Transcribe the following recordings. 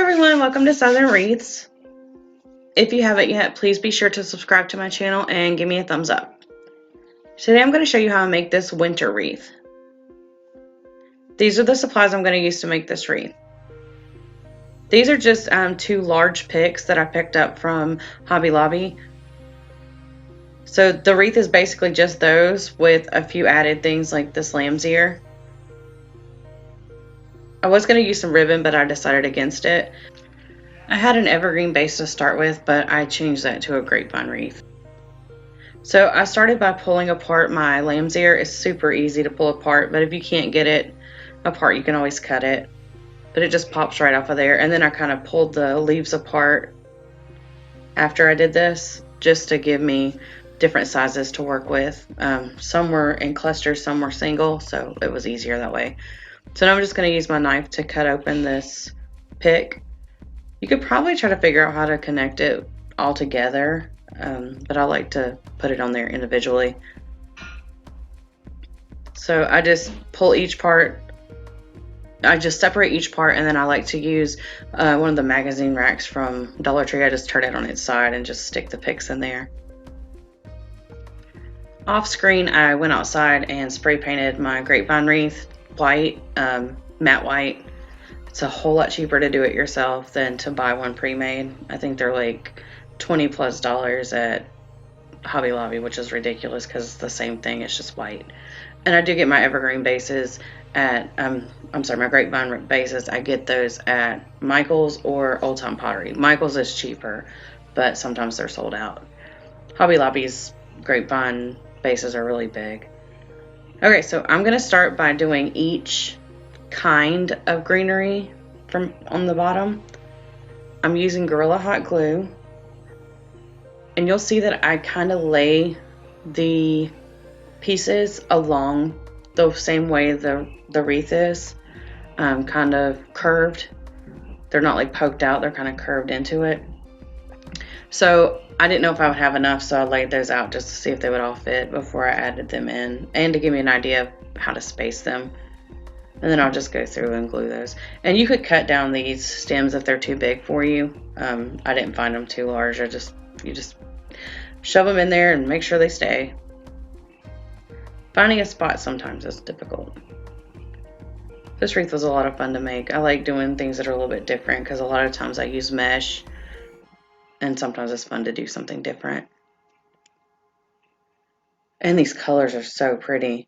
Everyone, welcome to Southern Wreaths. If you haven't yet, please be sure to subscribe to my channel and give me a thumbs up. Today I'm going to show you how I make this winter wreath. These are the supplies I'm going to use to make this wreath. These are just 2 large picks that I picked up from Hobby Lobby. So the wreath is basically just those with a few added things like this lamb's ear. I was going to use some ribbon, but I decided against it. I had an evergreen base to start with, but I changed that to a grapevine wreath. So I started by pulling apart my lamb's ear. It's super easy to pull apart, but if you can't get it apart, you can always cut it. But it just pops right off of there. And then I kind of pulled the leaves apart after I did this, just to give me different sizes to work with. Some were in clusters, some were single, so it was easier that way. So now I'm just going to use my knife to cut open this pick. You could probably try to figure out how to connect it all together, but I like to put it on there individually. So I just pull each part, I just separate each part, and then I like to use one of the magazine racks from Dollar Tree. I just turn it on its side and just stick the picks in there. Off screen, I went outside and spray painted my grapevine wreath white, matte white. It's a whole lot cheaper to do it yourself than to buy one pre-made. I think they're like $20+ at Hobby Lobby, which is ridiculous because it's the same thing, it's just white. And I do get my evergreen bases at, my grapevine bases, I get those at Michael's or Old Time Pottery. Michael's is cheaper, but sometimes they're sold out. Hobby Lobby's grapevine bases are really big. Okay, so I'm going to start by doing each kind of greenery from on the bottom. I'm using Gorilla Hot Glue, and you'll see that I kind of lay the pieces along the same way the wreath is, kind of curved. They're not like poked out, they're kind of curved into it. So I didn't know if I would have enough, so I laid those out just to see if they would all fit before I added them in, and to give me an idea of how to space them. And then I'll just go through and glue those. And you could cut down these stems if they're too big for you. I didn't find them too large. You just shove them in there and make sure they stay. Finding a spot sometimes is difficult. This wreath was a lot of fun to make. I like doing things that are a little bit different because a lot of times I use mesh, and sometimes it's fun to do something different. And these colors are so pretty.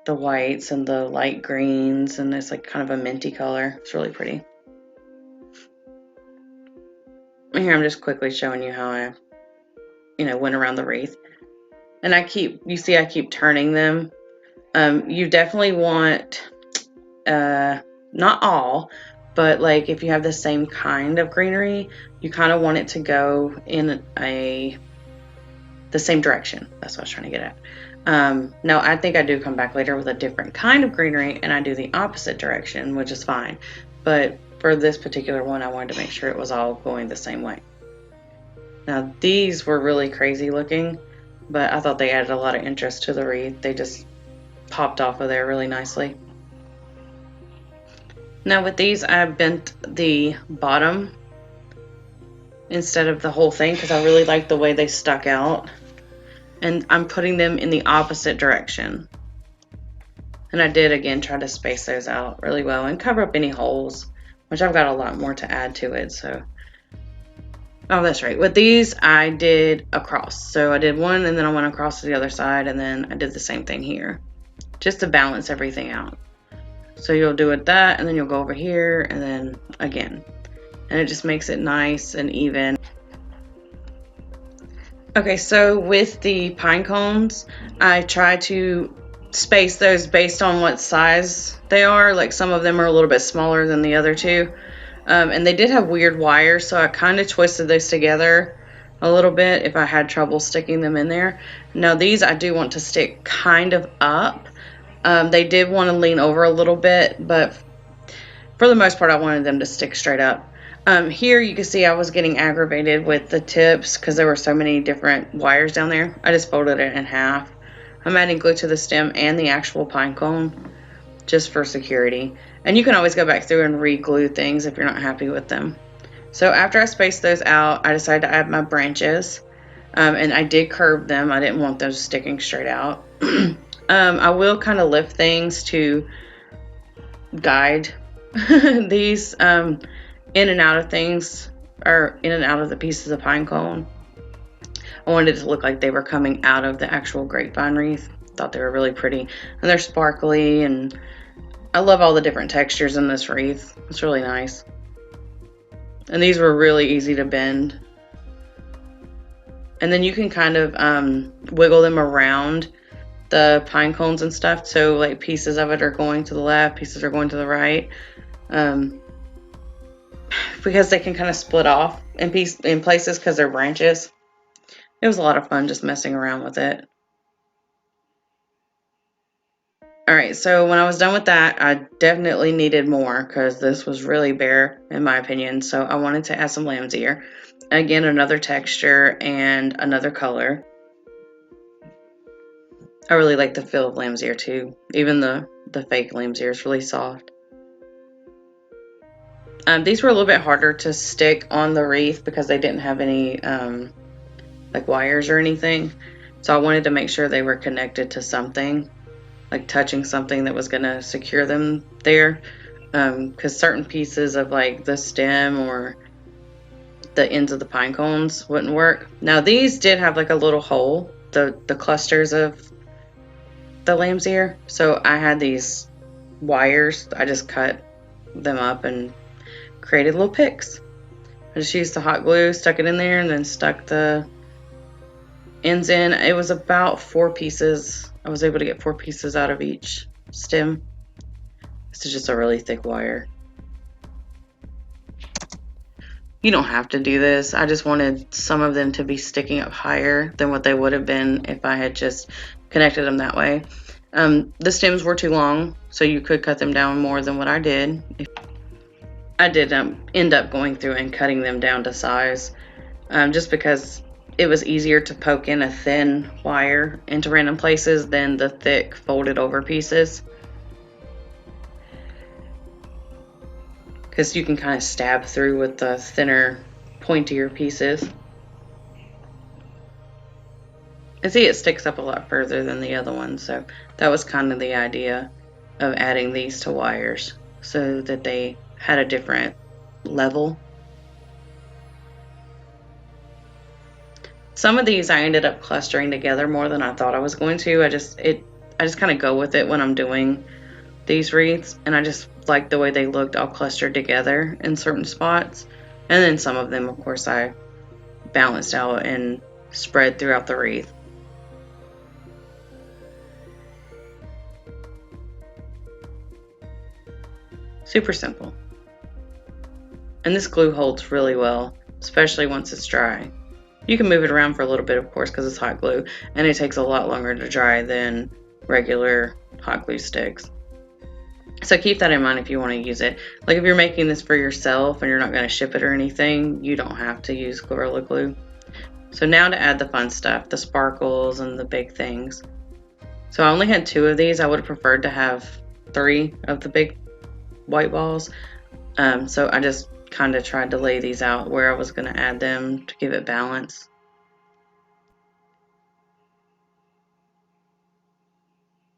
The whites and the light greens, and it's like kind of a minty color. It's really pretty. And here I'm just quickly showing you how I, went around the wreath. And I keep turning them. You definitely want, not all, but like if you have the same kind of greenery, you kind of want it to go in the same direction. That's what I was trying to get at. Now I think I do come back later with a different kind of greenery and I do the opposite direction, which is fine. But for this particular one, I wanted to make sure it was all going the same way. Now these were really crazy looking, but I thought they added a lot of interest to the wreath. They just popped off of there really nicely. Now with these, I bent the bottom instead of the whole thing because I really like the way they stuck out. And I'm putting them in the opposite direction. And I did, again, try to space those out really well and cover up any holes, which I've got a lot more to add to it. So, oh, that's right. With these, I did a cross. So I did one, and then I went across to the other side, and then I did the same thing here, just to balance everything out. So you'll do it that, and then you'll go over here, and then again. And it just makes it nice and even. Okay, so with the pine cones, I try to space those based on what size they are. Like some of them are a little bit smaller than the other two. And they did have weird wires, so I kind of twisted those together a little bit if I had trouble sticking them in there. Now these I do want to stick kind of up. They did want to lean over a little bit, but for the most part I wanted them to stick straight up. Here you can see I was getting aggravated with the tips because there were so many different wires down there. I just folded it in half. I'm adding glue to the stem and the actual pine cone. just for security. And you can always go back through and re-glue things if you're not happy with them. So after I spaced those out, I decided to add my branches. And I did curve them. I didn't want those sticking straight out. I will kind of lift things to guide these in and out of things, or in and out of the pieces of pine cone. I wanted it to look like they were coming out of the actual grapevine wreath. Thought they were really pretty, and they're sparkly, and I love all the different textures in this wreath. It's really nice. And these were really easy to bend. And then you can kind of wiggle them around the pine cones and stuff. So like pieces of it are going to the left, pieces are going to the right. Because they can kind of split off in places because they're branches. It was a lot of fun just messing around with it. Alright, so when I was done with that, I definitely needed more because this was really bare in my opinion. So I wanted to add some lamb's ear. Again, another texture and another color. I really like the feel of lamb's ear too. Even the fake lamb's ear is really soft. These were a little bit harder to stick on the wreath because they didn't have any like wires or anything. So I wanted to make sure they were connected to something, like touching something that was going to secure them there. Because certain pieces of like the stem or the ends of the pine cones wouldn't work. Now these did have like a little hole, the clusters of the lamb's ear. So I had these wires. I just cut them up and created little picks. I just used the hot glue, stuck it in there, and then stuck the ends in. It was about 4 pieces. I was able to get 4 pieces out of each stem. This is just a really thick wire. You don't have to do this. I just wanted some of them to be sticking up higher than what they would have been if I had just connected them that way. The stems were too long, so you could cut them down more than what I did. I did end up going through and cutting them down to size, just because it was easier to poke in a thin wire into random places than the thick folded over pieces. Because you can kind of stab through with the thinner, pointier pieces. And see, it sticks up a lot further than the other one, so that was kind of the idea of adding these to wires so that they had a different level. Some of these I ended up clustering together more than I thought I was going to. I just kind of go with it when I'm doing these wreaths, and I just like the way they looked all clustered together in certain spots. And then some of them, of course, I balanced out and spread throughout the wreath. Super simple. And this glue holds really well, especially once it's dry. You can move it around for a little bit, of course, because it's hot glue, and it takes a lot longer to dry than regular hot glue sticks. So keep that in mind if you want to use it. Like if you're making this for yourself and you're not going to ship it or anything, you don't have to use Gorilla Glue. So now to add the fun stuff, the sparkles and the big things. So I only had 2 of these. I would have preferred to have 3 of the big white balls. So I just kind of tried to lay these out where I was going to add them to give it balance.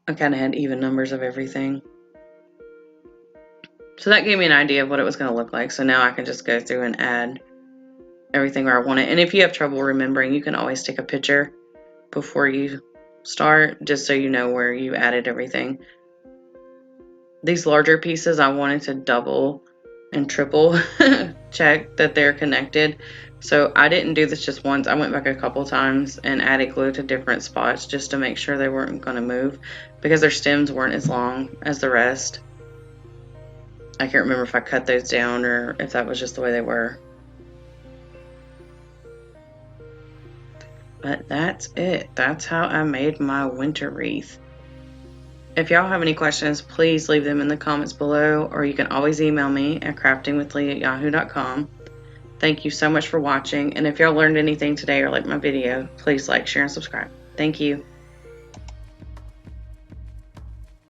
I kind of had even numbers of everything. So that gave me an idea of what it was going to look like. So now I can just go through and add everything where I want it. And if you have trouble remembering, you can always take a picture before you start, just so you know where you added everything. These larger pieces, I wanted to double and triple check that they're connected. So I didn't do this just once. I went back a couple times and added glue to different spots just to make sure they weren't going to move, because their stems weren't as long as the rest. I can't remember if I cut those down or if that was just the way they were. But that's it. That's how I made my winter wreath. If y'all have any questions, please leave them in the comments below, or you can always email me at craftingwithlee@yahoo.com. Thank you so much for watching, and if y'all learned anything today or liked my video, please like, share, and subscribe. Thank you.